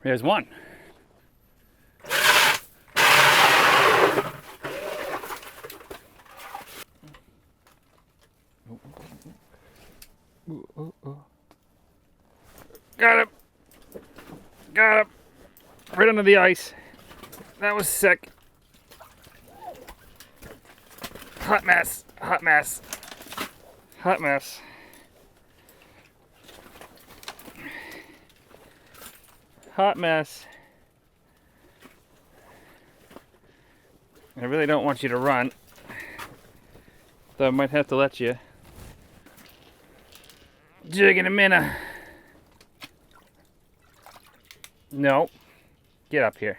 There's one. Got him. Got him. Right under the ice. That was sick. Hot mess. Hot mess. Hot mess. Hot mess. I really don't want you to run, though I might have to let you. Jig in a minute. No. Get up here.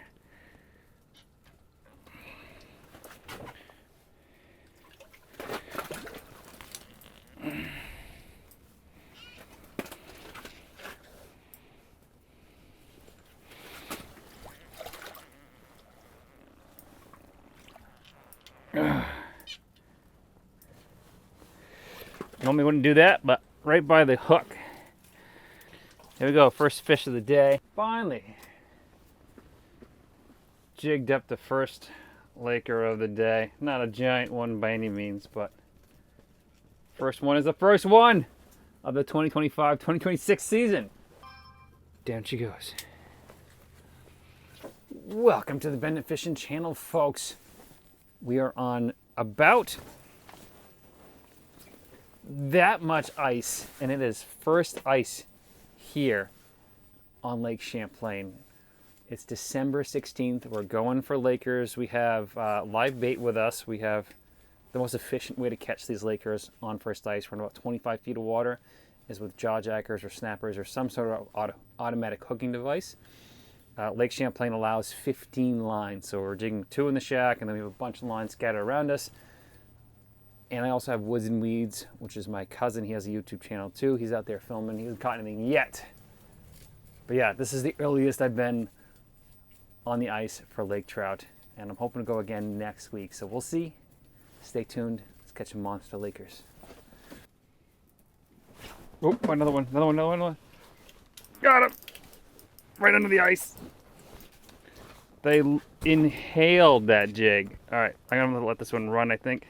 Normally wouldn't do that, but right by the hook. Here we go, first fish of the day. Finally jigged up the first Laker of the day. Not a giant one by any means, but first one is the first one of the 2025-2026 season. Down she goes. Welcome to the Bennett Fishing Channel, folks. We are on about that much ice, and it is first ice here on Lake Champlain. It's December 16th. We're going for Lakers. We have live bait with us. We have the most efficient way to catch these Lakers on first ice. We're in about 25 feet of water, is with jaw jackers or snappers or some sort of automatic hooking device. Lake Champlain allows 15 lines, so we're jigging 2 in the shack, and then we have a bunch of lines scattered around us. And I also have Woods and Weeds, which is my cousin. He has a YouTube channel too. He's out there filming. He hasn't caught anything yet. But yeah, this is the earliest I've been on the ice for lake trout, and I'm hoping to go again next week. So we'll see. Stay tuned. Let's catch some monster Lakers. Oh, another one. Got him. Right under the ice. They inhaled that jig. All right, I'm gonna let this one run, I think.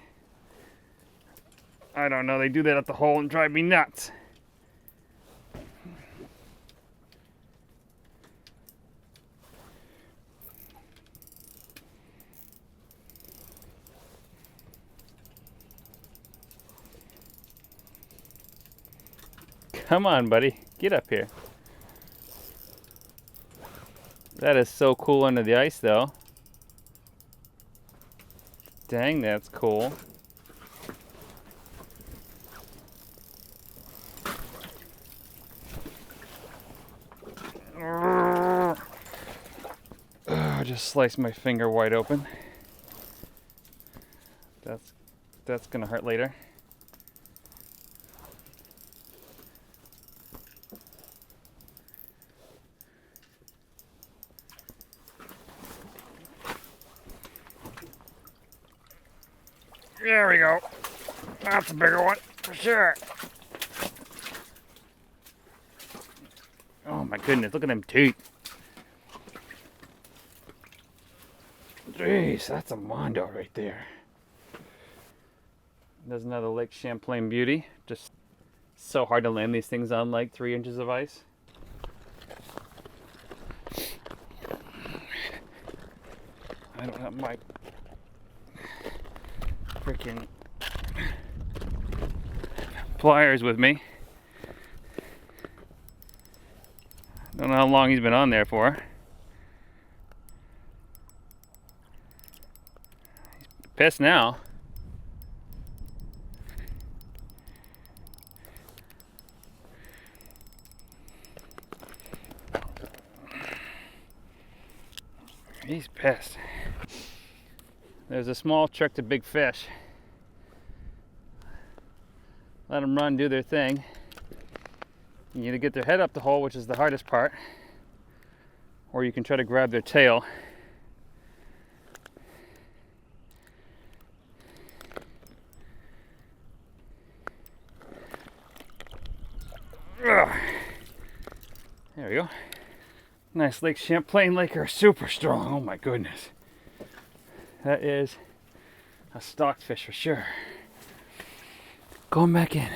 I don't know, they do that at the hole and drive me nuts. Come on, buddy, get up here. That is so cool under the ice, though. Dang, that's cool. I just sliced my finger wide open. That's gonna hurt later. There we go. That's a bigger one for sure. Oh my goodness, look at them teeth. Jeez, that's a mondo right there. There's another Lake Champlain beauty. Just so hard to land these things on like 3 inches of ice. I don't have my freaking pliers with me. Don't know how long he's been on there for. He's pissed now. He's pissed. There's a small trick to big fish. Let them run, do their thing. You either get their head up the hole, which is the hardest part, or you can try to grab their tail. Ugh. There we go. Nice Lake Champlain Lake are super strong. Oh my goodness. That is a stocked fish for sure. Going back in.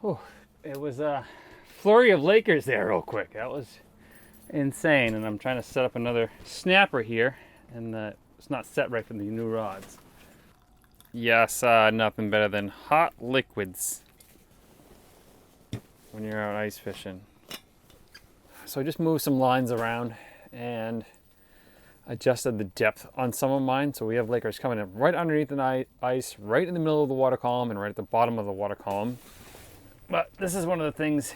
Oh, it was a flurry of Lakers there real quick. That was insane. And I'm trying to set up another snapper here, and it's not set right for the new rods. Yes, nothing better than hot liquids when you're out ice fishing. So I just moved some lines around and adjusted the depth on some of mine. So we have Lakers coming in right underneath the ice, right in the middle of the water column and right at the bottom of the water column. But this is one of the things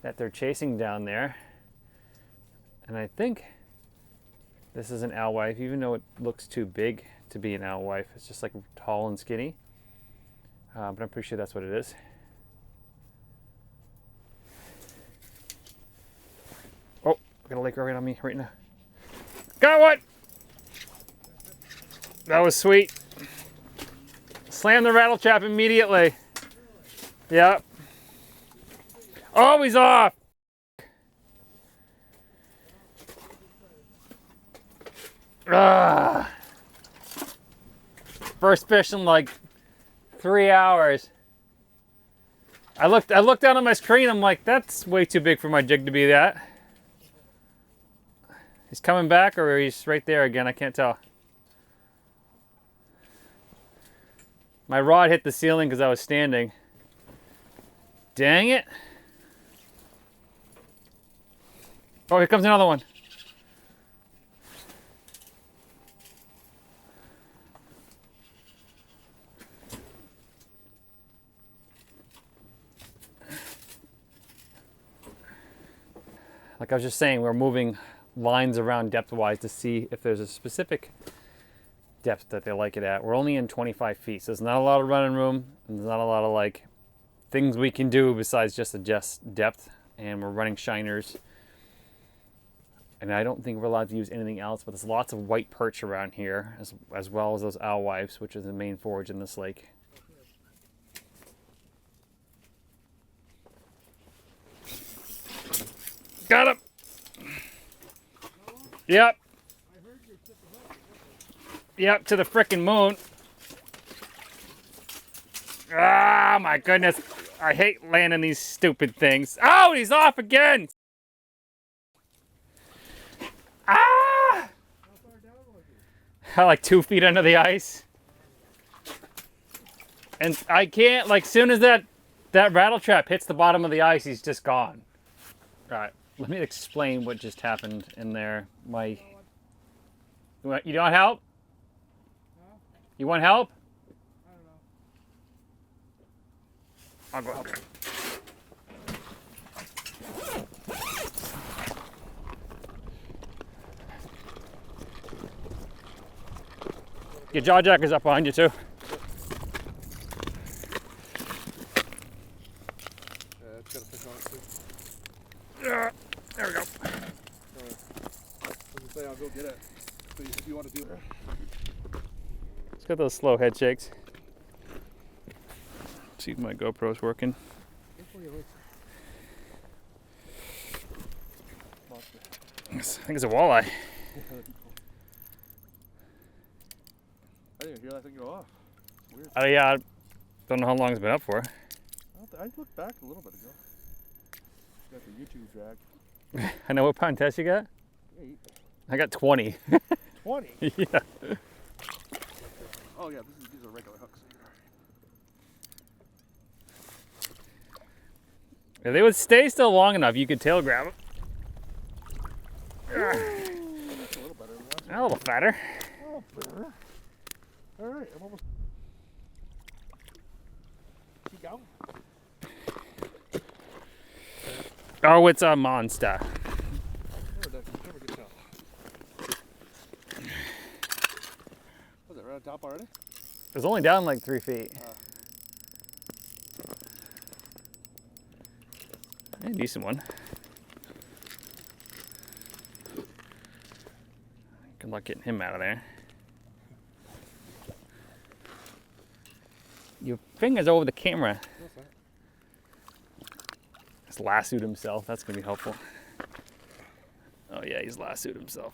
that they're chasing down there. And I think this is an alewife, even though it looks too big to be an alewife. It's just like tall and skinny. But I'm pretty sure that's what it is. Oh, got a Laker right on me right now. Got one! That was sweet. Slam the rattle trap immediately. Yep. Oh, he's off! Ah. First fish in like 3 hours. I looked down on my screen, I'm like, that's way too big for my jig to be that. He's coming back or he's right there again, I can't tell. My rod hit the ceiling because I was standing. Dang it. Oh, here comes another one. Like I was just saying, we're moving lines around depth-wise to see if there's a specific depth that they like it at. We're only in 25 feet, so there's not a lot of running room, and there's not a lot of like things we can do besides just adjust depth. And we're running shiners, and I don't think we're allowed to use anything else. But there's lots of white perch around here, as well as those alewives, which is the main forage in this lake. Got him. Yep. Yep, to the frickin' moon. Ah, my goodness. I hate landing these stupid things. Oh, he's off again. Ah! Like 2 feet under the ice. And I can't, like, soon as that rattle trap hits the bottom of the ice, he's just gone. All right. Let me explain what just happened in there. You want help? You want help? I don't know. I'll go help. Your jaw jacker's up behind you too. Yeah, it's got a fish on it too. There we go. Say I'll go get it. So if you want to do it. It's got those slow head shakes. See if my GoPro's working. I think it's a walleye. I didn't hear that thing go off. It's weird. Yeah, I don't know how long it's been up for. I looked back a little bit ago. Got the YouTube drag. I know what pound test you got? 8. I got 20. 20? Yeah. Oh yeah, these are regular hooks. If they would stay still long enough, you could tail grab them. That's a little better than last one. A little fatter. Oh, better. All right, I'm almost. Keep going. Oh, it's a monster. Was it right on top already? It was only down like 3 feet. A decent one. Good luck getting him out of there. Your finger's over the camera. What's that? He's lassoed himself. That's gonna be helpful. Oh yeah, he's lassoed himself.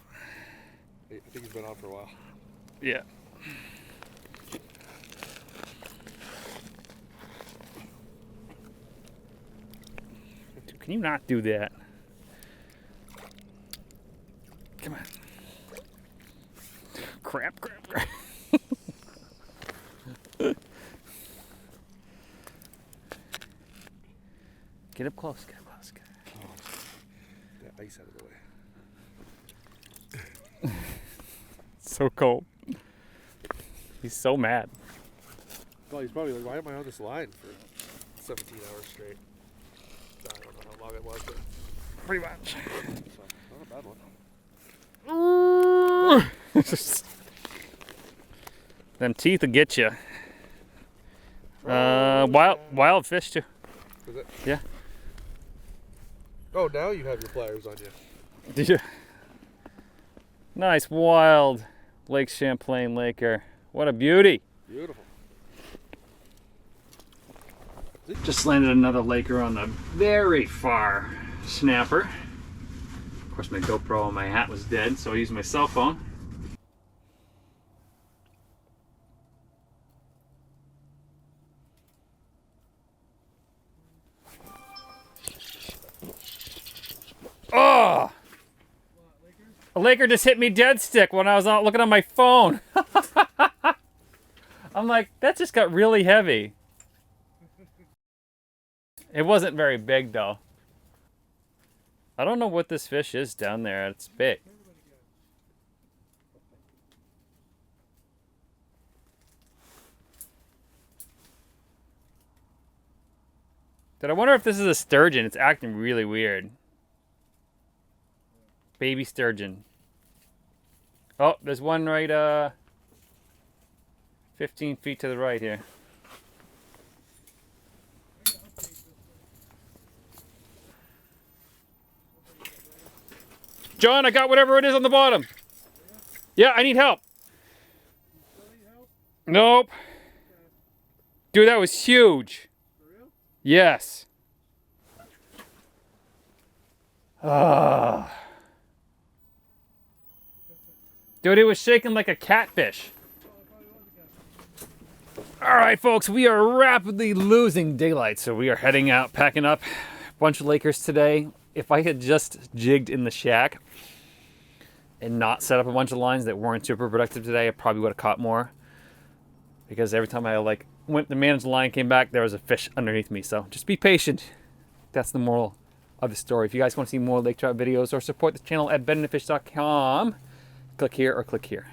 I think he's been on for a while. Yeah. Dude, can you not do that? Come on. Crap, crap, crap. Get up close, get up close. That ice out of the way. So cold. He's so mad. Well, he's probably like, why am I on this line for 17 hours straight? I don't know how long it was, but Pretty much. so, not a bad one. Them teeth will get you. Wild fish too. Is it? Yeah. Oh, now you have your pliers on you. Did you? Nice wild Lake Champlain Laker. What a beauty. Beautiful. Just landed another Laker on the very far snapper. Of course, my GoPro and my hat was dead, so I used my cell phone. Oh! A Laker just hit me dead stick when I was out looking on my phone. I'm like, that just got really heavy. It wasn't very big though. I don't know what this fish is down there. It's big. Dude, I wonder if this is a sturgeon. It's acting really weird. Baby sturgeon. Oh, there's one right 15 feet to the right here. John, I got whatever it is on the bottom. Yeah, I need help. Nope. Dude, that was huge. Yes. Ah. Dude, it was shaking like a catfish. All right, folks, we are rapidly losing daylight, so we are heading out, packing up. A bunch of Lakers today. If I had just jigged in the shack and not set up a bunch of lines that weren't super productive today, I probably would have caught more. Because every time I went to manage the line, came back, there was a fish underneath me. So just be patient. That's the moral of the story. If you guys want to see more lake trout videos or support the channel at beddandfish.com, click here or click here.